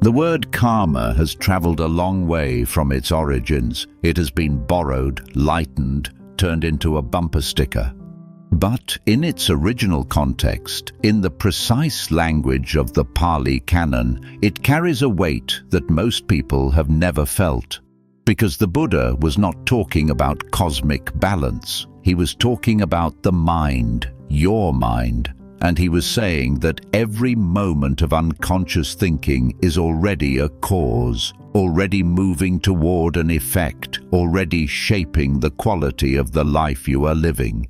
The word karma has traveled a long way from its origins. It has been borrowed, lightened, turned into a bumper sticker. But in its original context, in the precise language of the Pali Canon, it carries a weight that most people have never felt. Because the Buddha was not talking about cosmic balance. He was talking about the mind, your mind. And he was saying that every moment of unconscious thinking is already a cause, already moving toward an effect, already shaping the quality of the life you are living.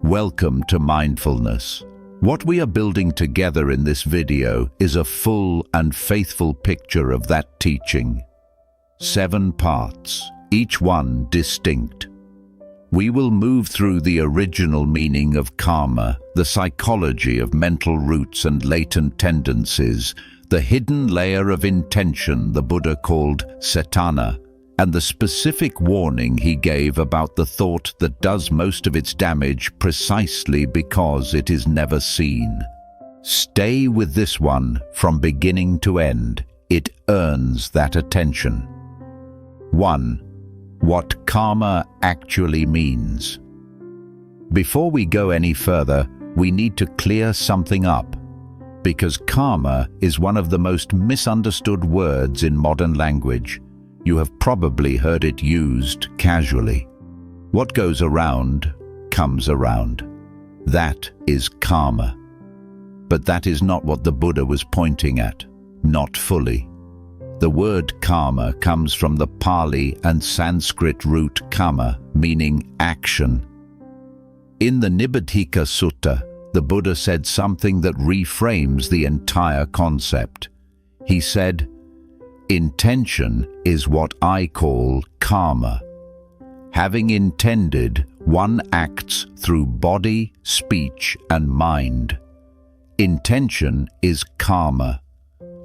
Welcome to Mindfulness. What we are building together in this video is a full and faithful picture of that teaching. 7 parts, each one distinct. We will move through the original meaning of karma, the psychology of mental roots and latent tendencies, the hidden layer of intention the Buddha called cetana, and the specific warning he gave about the thought that does most of its damage precisely because it is never seen. Stay with this one from beginning to end. It earns that attention. 1. What karma actually means. Before we go any further, we need to clear something up, because karma is one of the most misunderstood words in modern language. You have probably heard it used casually. What goes around comes around. That is karma. But that is not what the Buddha was pointing at, not fully. The word karma comes from the Pali and Sanskrit root kama, meaning action. In the Nibbedhika Sutta, the Buddha said something that reframes the entire concept. He said, "Intention is what I call karma. Having intended, one acts through body, speech, and mind. Intention is karma,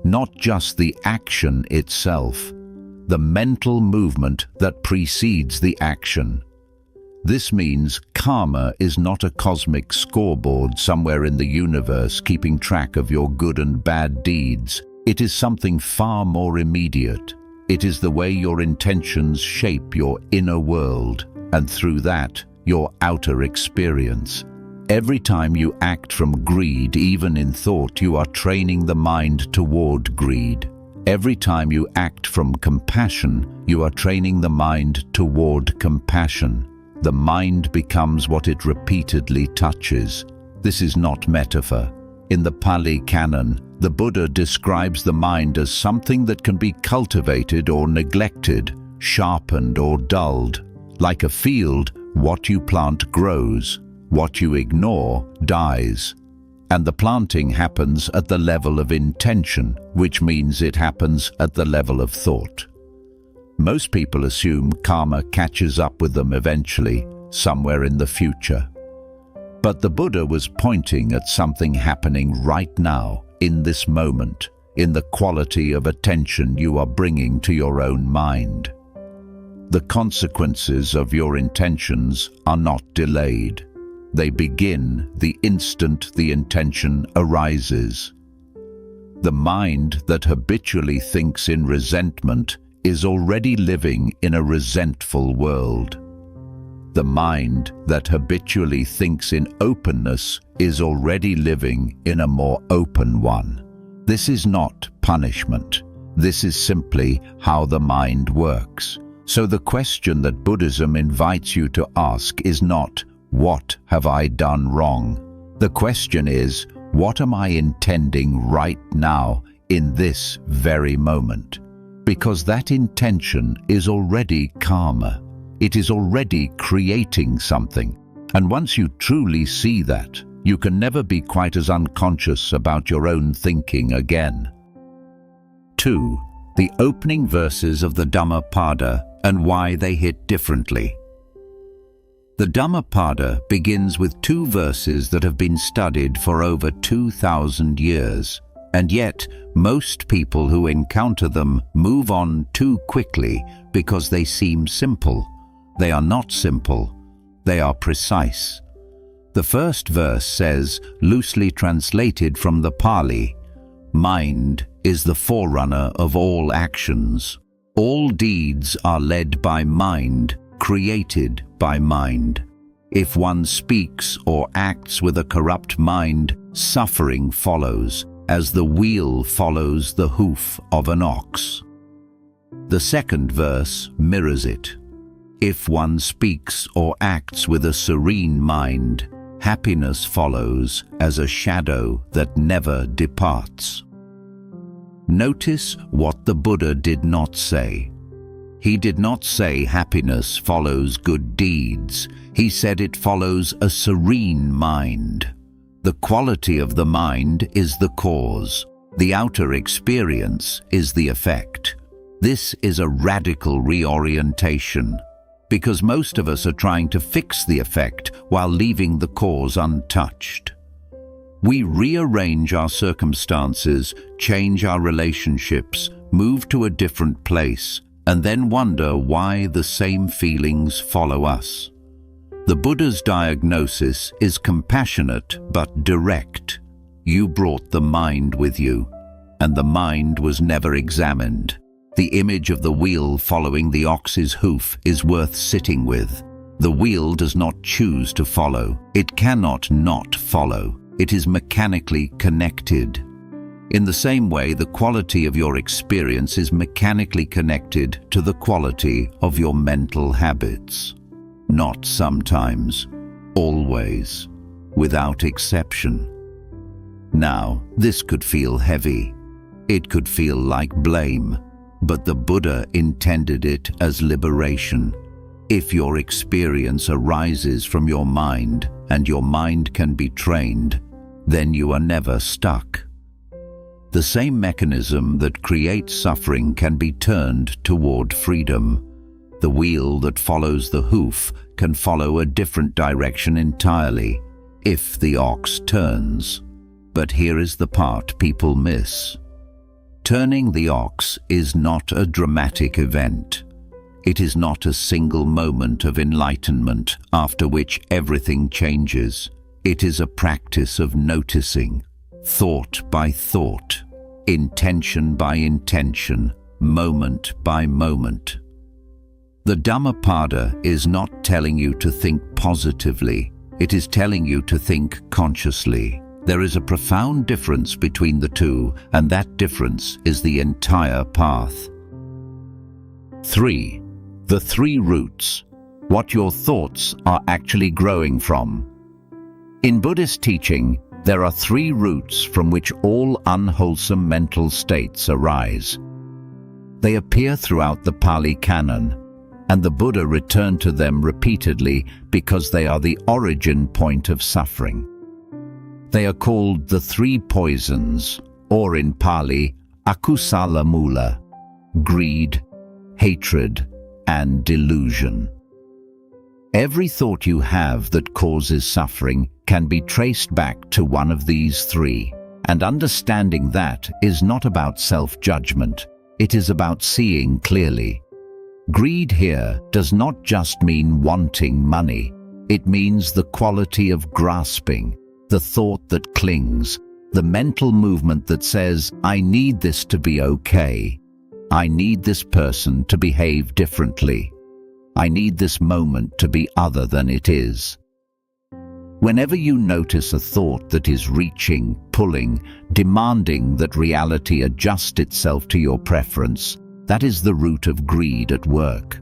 not just the action itself, the mental movement that precedes the action. This means karma is not a cosmic scoreboard somewhere in the universe keeping track of your good and bad deeds. It is something far more immediate. It is the way your intentions shape your inner world, and through that, your outer experience. Every time you act from greed, even in thought, you are training the mind toward greed. Every time you act from compassion, you are training the mind toward compassion. The mind becomes what it repeatedly touches. This is not metaphor. In the Pali Canon, the Buddha describes the mind as something that can be cultivated or neglected, sharpened or dulled. Like a field, what you plant grows. What you ignore dies. And the planting happens at the level of intention, which means it happens at the level of thought. Most people assume karma catches up with them eventually, somewhere in the future. But the Buddha was pointing at something happening right now, in this moment, in the quality of attention you are bringing to your own mind. The consequences of your intentions are not delayed. They begin the instant the intention arises. The mind that habitually thinks in resentment is already living in a resentful world. The mind that habitually thinks in openness is already living in a more open one. This is not punishment. This is simply how the mind works. So the question that Buddhism invites you to ask is not, "What have I done wrong?" The question is, what am I intending right now, in this very moment? Because that intention is already karma. It is already creating something. And once you truly see that, you can never be quite as unconscious about your own thinking again. 2. The opening verses of the Dhammapada and why they hit differently. The Dhammapada begins with 2 verses that have been studied for over 2,000 years, and yet most people who encounter them move on too quickly because they seem simple. They are not simple, they are precise. The first verse says, loosely translated from the Pali, "Mind is the forerunner of all actions. All deeds are led by mind, created by mind. If one speaks or acts with a corrupt mind, suffering follows, as the wheel follows the hoof of an ox. The second verse mirrors it. If one speaks or acts with a serene mind, happiness follows as a shadow that never departs. Notice what the Buddha did not say. He did not say happiness follows good deeds. He said it follows a serene mind. The quality of the mind is the cause. The outer experience is the effect. This is a radical reorientation, because most of us are trying to fix the effect while leaving the cause untouched. We rearrange our circumstances, change our relationships, move to a different place, and then wonder why the same feelings follow us. The Buddha's diagnosis is compassionate but direct. You brought the mind with you, and the mind was never examined. The image of the wheel following the ox's hoof is worth sitting with. The wheel does not choose to follow. It cannot not follow. It is mechanically connected. In the same way, the quality of your experience is mechanically connected to the quality of your mental habits. Not sometimes, always, without exception. Now, this could feel heavy. It could feel like blame. But the Buddha intended it as liberation. If your experience arises from your mind, and your mind can be trained, then you are never stuck. The same mechanism that creates suffering can be turned toward freedom. The wheel that follows the hoof can follow a different direction entirely, if the ox turns. But here is the part people miss. Turning the ox is not a dramatic event. It is not a single moment of enlightenment after which everything changes. It is a practice of noticing, thought by thought, intention by intention, moment by moment. The Dhammapada is not telling you to think positively. It is telling you to think consciously. There is a profound difference between the two, and that difference is the entire path. 3. The 3 roots. What your thoughts are actually growing from. In Buddhist teaching, there are 3 roots from which all unwholesome mental states arise. They appear throughout the Pali Canon, and the Buddha returned to them repeatedly because they are the origin point of suffering. They are called the 3 poisons, or in Pali, akusala mula, greed, hatred, and delusion. Every thought you have that causes suffering can be traced back to one of these 3, and understanding that is not about self-judgment, it is about seeing clearly. Greed here does not just mean wanting money, it means the quality of grasping, the thought that clings, the mental movement that says, I need this to be okay. I need this person to behave differently. I need this moment to be other than it is. Whenever you notice a thought that is reaching, pulling, demanding that reality adjust itself to your preference, that is the root of greed at work.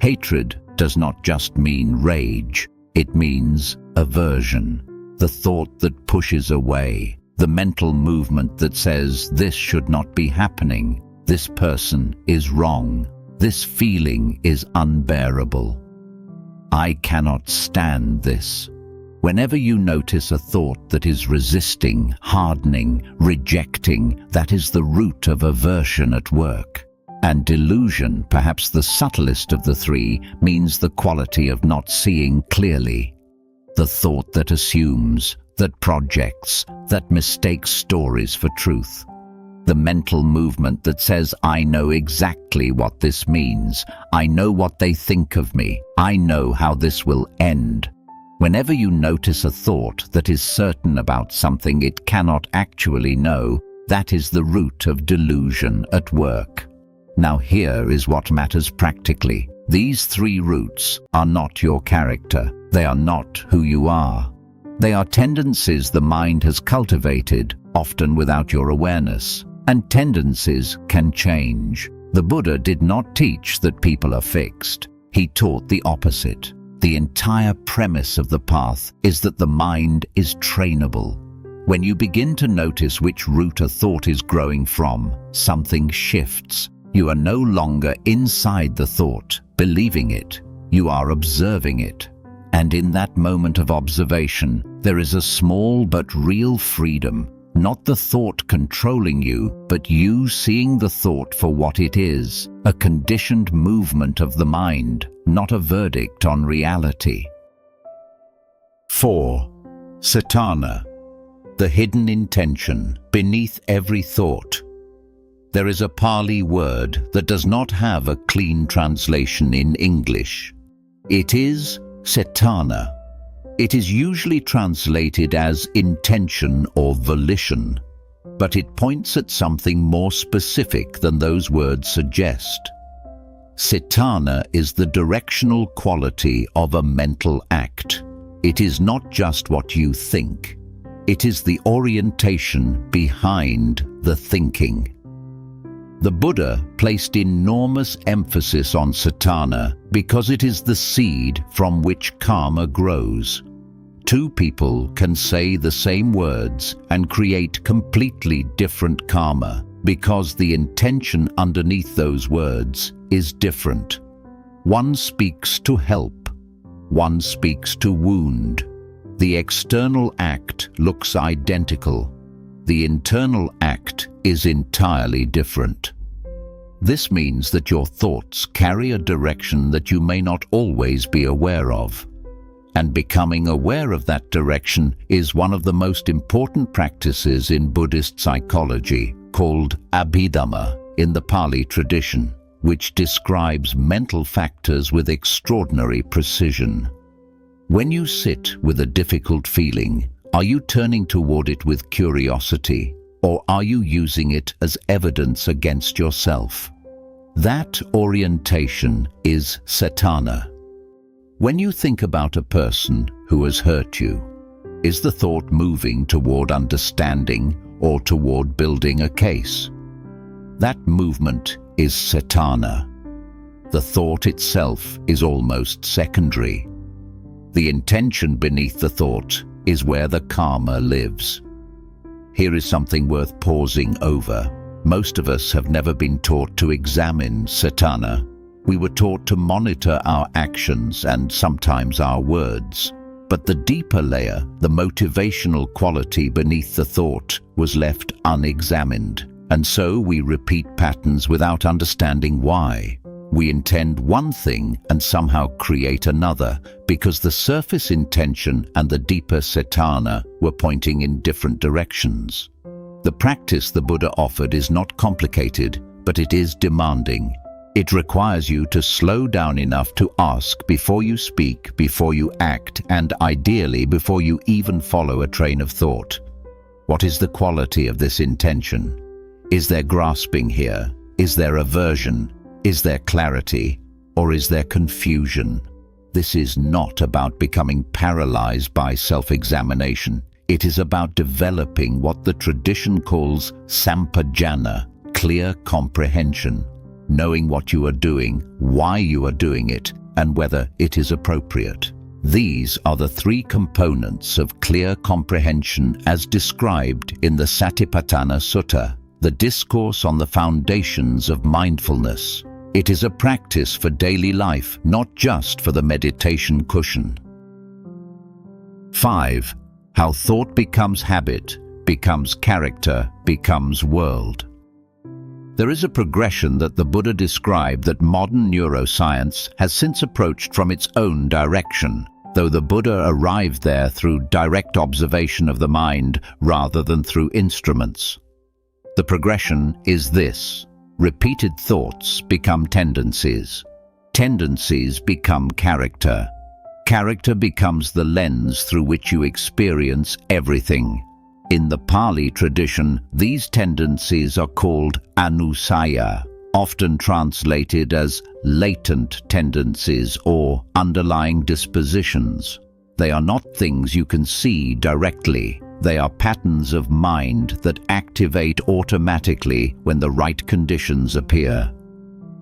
Hatred does not just mean rage, it means aversion. The thought that pushes away, the mental movement that says this should not be happening, this person is wrong, this feeling is unbearable. I cannot stand this. Whenever you notice a thought that is resisting, hardening, rejecting, that is the root of aversion at work. And delusion, perhaps the subtlest of the 3, means the quality of not seeing clearly. The thought that assumes, that projects, that mistakes stories for truth. The mental movement that says, I know exactly what this means. I know what they think of me. I know how this will end. Whenever you notice a thought that is certain about something it cannot actually know, That is the root of delusion at work. Now here is what matters practically. These three roots are not your character. They are not who you are. They are tendencies the mind has cultivated, often without your awareness. And tendencies can change. The Buddha did not teach that people are fixed. He taught the opposite. The entire premise of the path is that the mind is trainable. When you begin to notice which root a thought is growing from, something shifts. You are no longer inside the thought, believing it. You are observing it. And in that moment of observation, there is a small but real freedom. Not the thought controlling you, but you seeing the thought for what it is, a conditioned movement of the mind, not a verdict on reality. 4. Cetana, the hidden intention beneath every thought. There is a Pali word that does not have a clean translation in English. It is cetana. It is usually translated as intention or volition, but it points at something more specific than those words suggest. Cetana is the directional quality of a mental act. It is not just what you think. It is the orientation behind the thinking. The Buddha placed enormous emphasis on cetana because it is the seed from which karma grows. Two people can say the same words and create completely different karma because the intention underneath those words is different. One speaks to help, one speaks to wound. The external act looks identical. The internal act is entirely different. This means that your thoughts carry a direction that you may not always be aware of. And becoming aware of that direction is one of the most important practices in Buddhist psychology, called Abhidhamma in the Pali tradition, which describes mental factors with extraordinary precision. When you sit with a difficult feeling, are you turning toward it with curiosity, or are you using it as evidence against yourself? That orientation is cetana. When you think about a person who has hurt you, is the thought moving toward understanding or toward building a case? That movement is cetana. The thought itself is almost secondary. The intention beneath the thought is where the karma lives. Here is something worth pausing over. Most of us have never been taught to examine cetana. We were taught to monitor our actions and sometimes our words. But the deeper layer, the motivational quality beneath the thought, was left unexamined. And so we repeat patterns without understanding why. We intend one thing and somehow create another because the surface intention and the deeper cetana were pointing in different directions. The practice the Buddha offered is not complicated, but it is demanding. It requires you to slow down enough to ask before you speak, before you act, and ideally before you even follow a train of thought. What is the quality of this intention? Is there grasping here? Is there aversion? Is there clarity? Or is there confusion? This is not about becoming paralyzed by self-examination. It is about developing what the tradition calls sampajana, clear comprehension, knowing what you are doing, why you are doing it, and whether it is appropriate. These are the three components of clear comprehension as described in the Satipatthana Sutta, the discourse on the foundations of mindfulness. It is a practice for daily life, not just for the meditation cushion. 5. How thought becomes habit, becomes character, becomes world. There is a progression that the Buddha described that modern neuroscience has since approached from its own direction, though the Buddha arrived there through direct observation of the mind rather than through instruments. The progression is this. Repeated thoughts become tendencies. Tendencies become character. Character becomes the lens through which you experience everything. In the Pali tradition, these tendencies are called anusaya, often translated as latent tendencies or underlying dispositions. They are not things you can see directly. They are patterns of mind that activate automatically when the right conditions appear.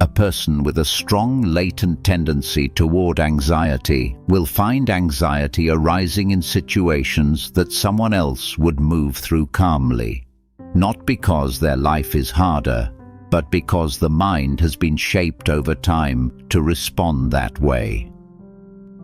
A person with a strong latent tendency toward anxiety will find anxiety arising in situations that someone else would move through calmly, not because their life is harder, but because the mind has been shaped over time to respond that way.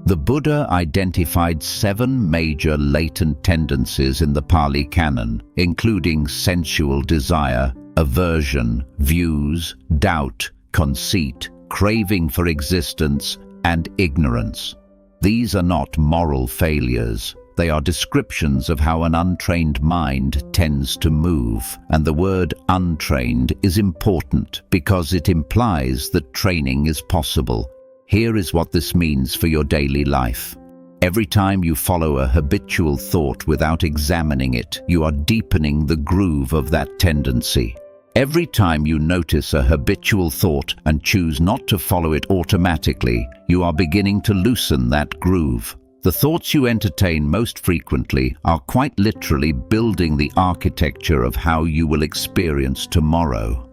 The Buddha identified 7 major latent tendencies in the Pali Canon, including sensual desire, aversion, views, doubt, conceit, craving for existence, and ignorance. These are not moral failures. They are descriptions of how an untrained mind tends to move, and the word untrained is important because it implies that training is possible. Here is what this means for your daily life. Every time you follow a habitual thought without examining it, you are deepening the groove of that tendency. Every time you notice a habitual thought and choose not to follow it automatically, you are beginning to loosen that groove. The thoughts you entertain most frequently are quite literally building the architecture of how you will experience tomorrow.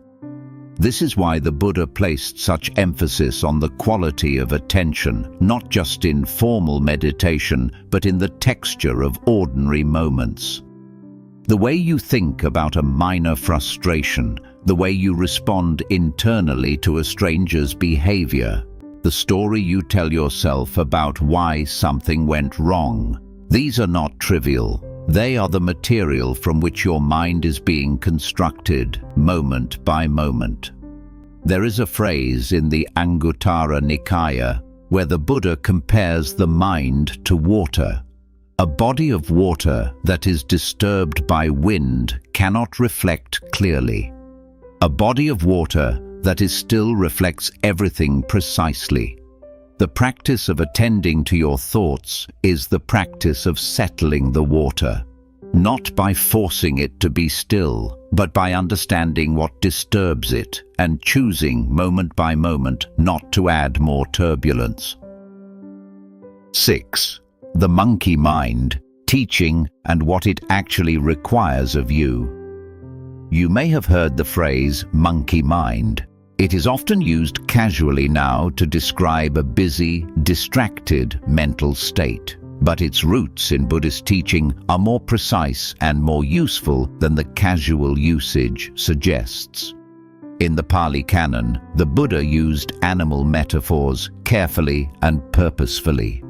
This is why the Buddha placed such emphasis on the quality of attention, not just in formal meditation, but in the texture of ordinary moments. The way you think about a minor frustration, the way you respond internally to a stranger's behavior, the story you tell yourself about why something went wrong. These are not trivial. They are the material from which your mind is being constructed, moment by moment. There is a phrase in the Anguttara Nikaya where the Buddha compares the mind to water. A body of water that is disturbed by wind cannot reflect clearly. A body of water that is still reflects everything precisely. The practice of attending to your thoughts is the practice of settling the water, not by forcing it to be still, but by understanding what disturbs it and choosing moment by moment not to add more turbulence. 6. The monkey mind, teaching and what it actually requires of you. You may have heard the phrase monkey mind. It is often used casually now to describe a busy, distracted mental state. But its roots in Buddhist teaching are more precise and more useful than the casual usage suggests. In the Pali Canon, the Buddha used animal metaphors carefully and purposefully.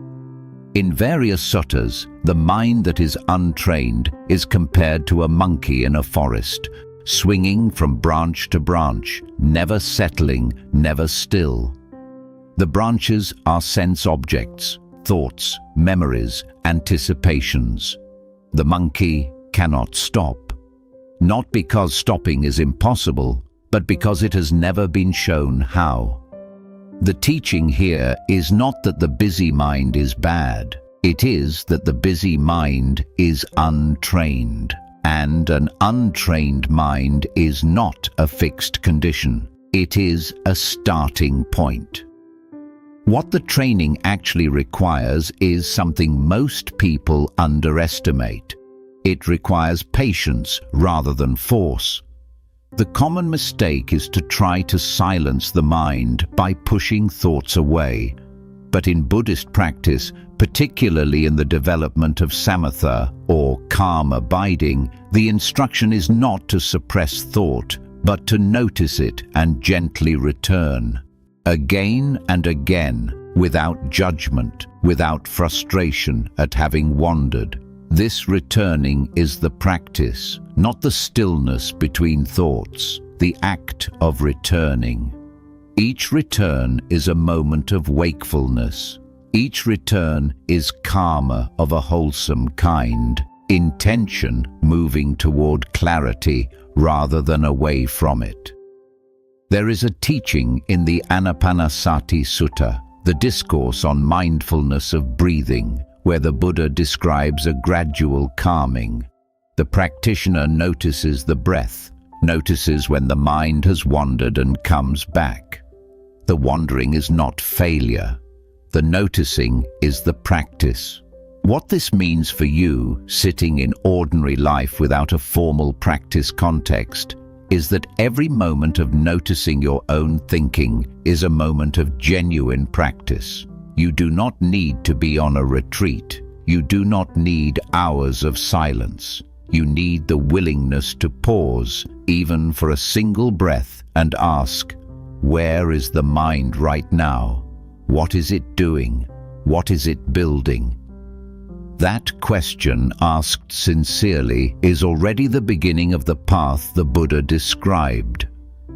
In various suttas, the mind that is untrained is compared to a monkey in a forest, swinging from branch to branch, never settling, never still. The branches are sense objects, thoughts, memories, anticipations. The monkey cannot stop. Not because stopping is impossible, but because it has never been shown how. The teaching here is not that the busy mind is bad. It is that the busy mind is untrained, and an untrained mind is not a fixed condition. It is a starting point. What the training actually requires is something most people underestimate. It requires patience rather than force. The common mistake is to try to silence the mind by pushing thoughts away. But in Buddhist practice, particularly in the development of samatha or calm abiding, the instruction is not to suppress thought, but to notice it and gently return. Again and again, without judgment, without frustration at having wandered. This returning is the practice, not the stillness between thoughts, the act of returning. Each return is a moment of wakefulness. Each return is karma of a wholesome kind, intention moving toward clarity rather than away from it. There is a teaching in the Anapanasati Sutta, the discourse on mindfulness of breathing, where the Buddha describes a gradual calming. The practitioner notices the breath, notices when the mind has wandered and comes back. The wandering is not failure. The noticing is the practice. What this means for you, sitting in ordinary life without a formal practice context, is that every moment of noticing your own thinking is a moment of genuine practice. You do not need to be on a retreat. You do not need hours of silence. You need the willingness to pause, even for a single breath, and ask, where is the mind right now? What is it doing? What is it building? That question, asked sincerely, is already the beginning of the path the Buddha described.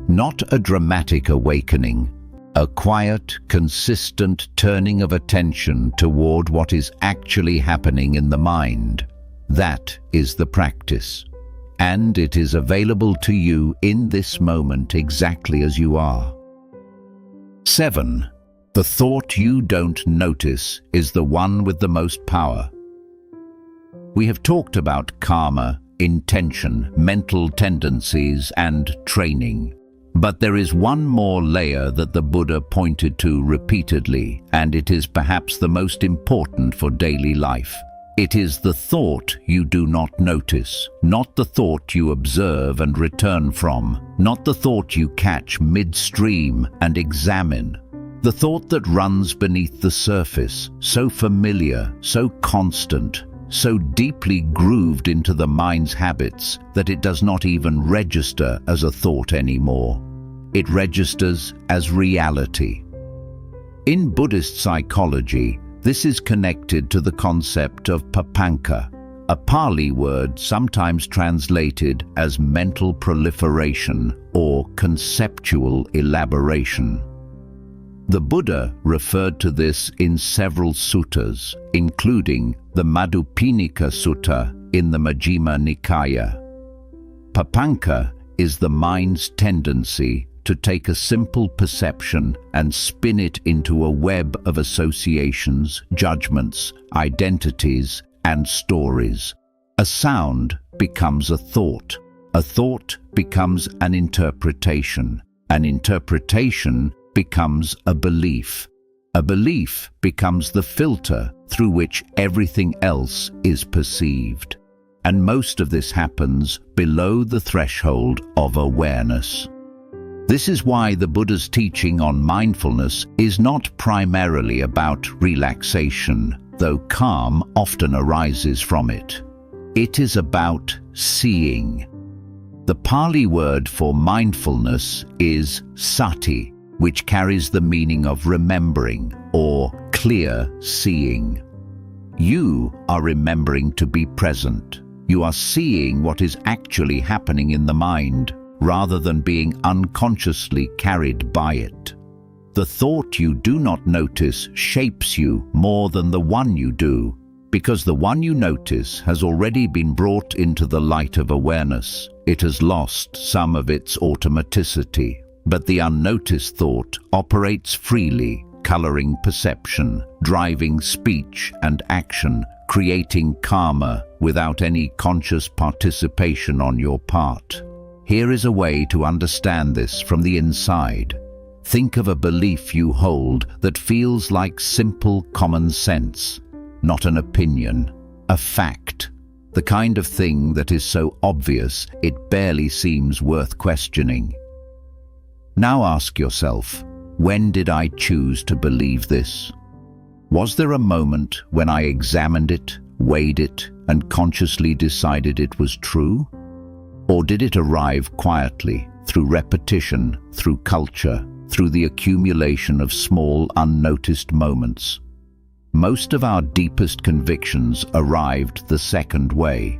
Not a dramatic awakening, a quiet, consistent turning of attention toward what is actually happening in the mind. That is the practice. And it is available to you in this moment exactly as you are. 7. The thought you don't notice is the one with the most power. We have talked about karma, intention, mental tendencies, and training. But there is one more layer that the Buddha pointed to repeatedly, and it is perhaps the most important for daily life. It is the thought you do not notice, not the thought you observe and return from, not the thought you catch midstream and examine. The thought that runs beneath the surface, so familiar, so constant, so deeply grooved into the mind's habits that it does not even register as a thought anymore. It registers as reality. In Buddhist psychology, this is connected to the concept of papanca, a Pali word sometimes translated as mental proliferation or conceptual elaboration. The Buddha referred to this in several suttas, including the Madhupinika Sutta in the Majjhima Nikaya. Papanca is the mind's tendency to take a simple perception and spin it into a web of associations, judgments, identities, and stories. A sound becomes a thought becomes an interpretation becomes a belief becomes the filter through which everything else is perceived. And most of this happens below the threshold of awareness. This is why the Buddha's teaching on mindfulness is not primarily about relaxation, though calm often arises from it. It is about seeing. The Pali word for mindfulness is sati, which carries the meaning of remembering or clear seeing. You are remembering to be present. You are seeing what is actually happening in the mind, rather than being unconsciously carried by it. The thought you do not notice shapes you more than the one you do, because the one you notice has already been brought into the light of awareness. It has lost some of its automaticity. But the unnoticed thought operates freely, coloring perception, driving speech and action, creating karma without any conscious participation on your part. Here is a way to understand this from the inside. Think of a belief you hold that feels like simple common sense, not an opinion, a fact, the kind of thing that is so obvious it barely seems worth questioning. Now ask yourself, when did I choose to believe this? Was there a moment when I examined it, weighed it, and consciously decided it was true? Or did it arrive quietly, through repetition, through culture, through the accumulation of small, unnoticed moments? Most of our deepest convictions arrived the second way,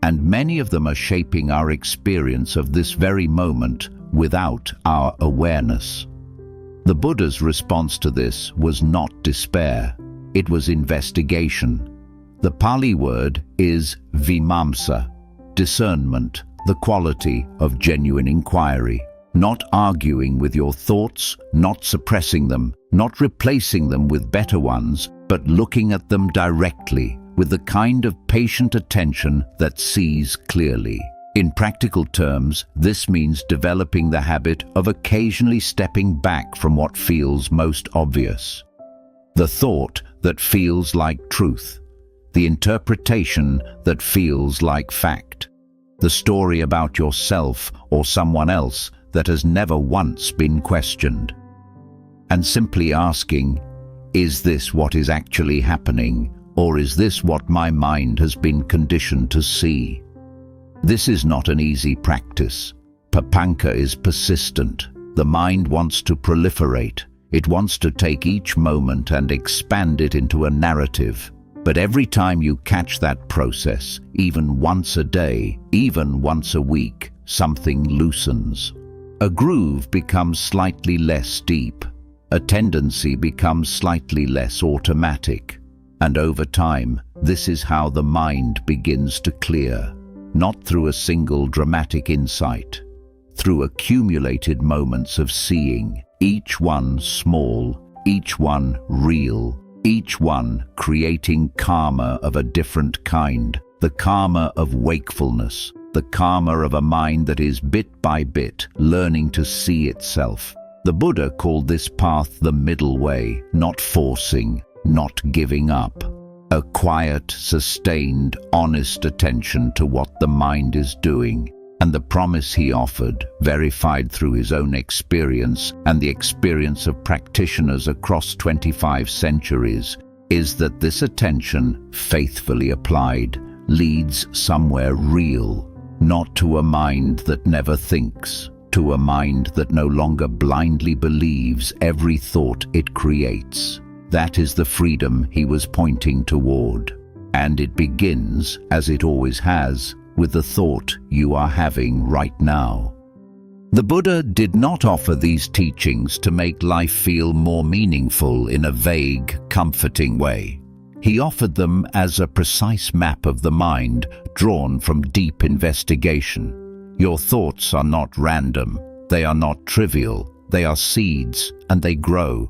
and many of them are shaping our experience of this very moment without our awareness. The Buddha's response to this was not despair, it was investigation. The Pali word is vimamsa, discernment, the quality of genuine inquiry. Not arguing with your thoughts, not suppressing them, not replacing them with better ones, but looking at them directly, with the kind of patient attention that sees clearly. In practical terms, this means developing the habit of occasionally stepping back from what feels most obvious. The thought that feels like truth, the interpretation that feels like fact, the story about yourself or someone else that has never once been questioned. And simply asking, is this what is actually happening, or is this what my mind has been conditioned to see? This is not an easy practice. Papanca is persistent. The mind wants to proliferate. It wants to take each moment and expand it into a narrative. But every time you catch that process, even once a day, even once a week, something loosens. A groove becomes slightly less deep. A tendency becomes slightly less automatic. And over time, this is how the mind begins to clear. Not through a single dramatic insight, through accumulated moments of seeing, each one small, each one real, each one creating karma of a different kind, the karma of wakefulness, the karma of a mind that is bit by bit learning to see itself. The Buddha called this path the middle way, not forcing, not giving up. A quiet, sustained, honest attention to what the mind is doing, and the promise he offered, verified through his own experience and the experience of practitioners across 25 centuries, is that this attention, faithfully applied, leads somewhere real, not to a mind that never thinks, to a mind that no longer blindly believes every thought it creates. That is the freedom he was pointing toward. And it begins, as it always has, with the thought you are having right now. The Buddha did not offer these teachings to make life feel more meaningful in a vague, comforting way. He offered them as a precise map of the mind drawn from deep investigation. Your thoughts are not random, they are not trivial, they are seeds and they grow.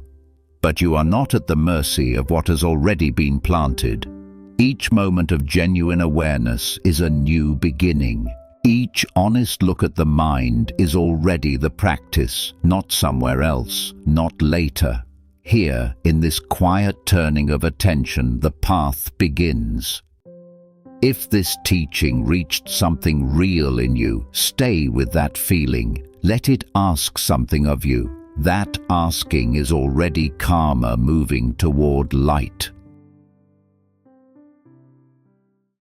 But you are not at the mercy of what has already been planted. Each moment of genuine awareness is a new beginning. Each honest look at the mind is already the practice, not somewhere else, not later. Here, in this quiet turning of attention, the path begins. If this teaching reached something real in you, stay with that feeling. Let it ask something of you. That asking is already karma moving toward light.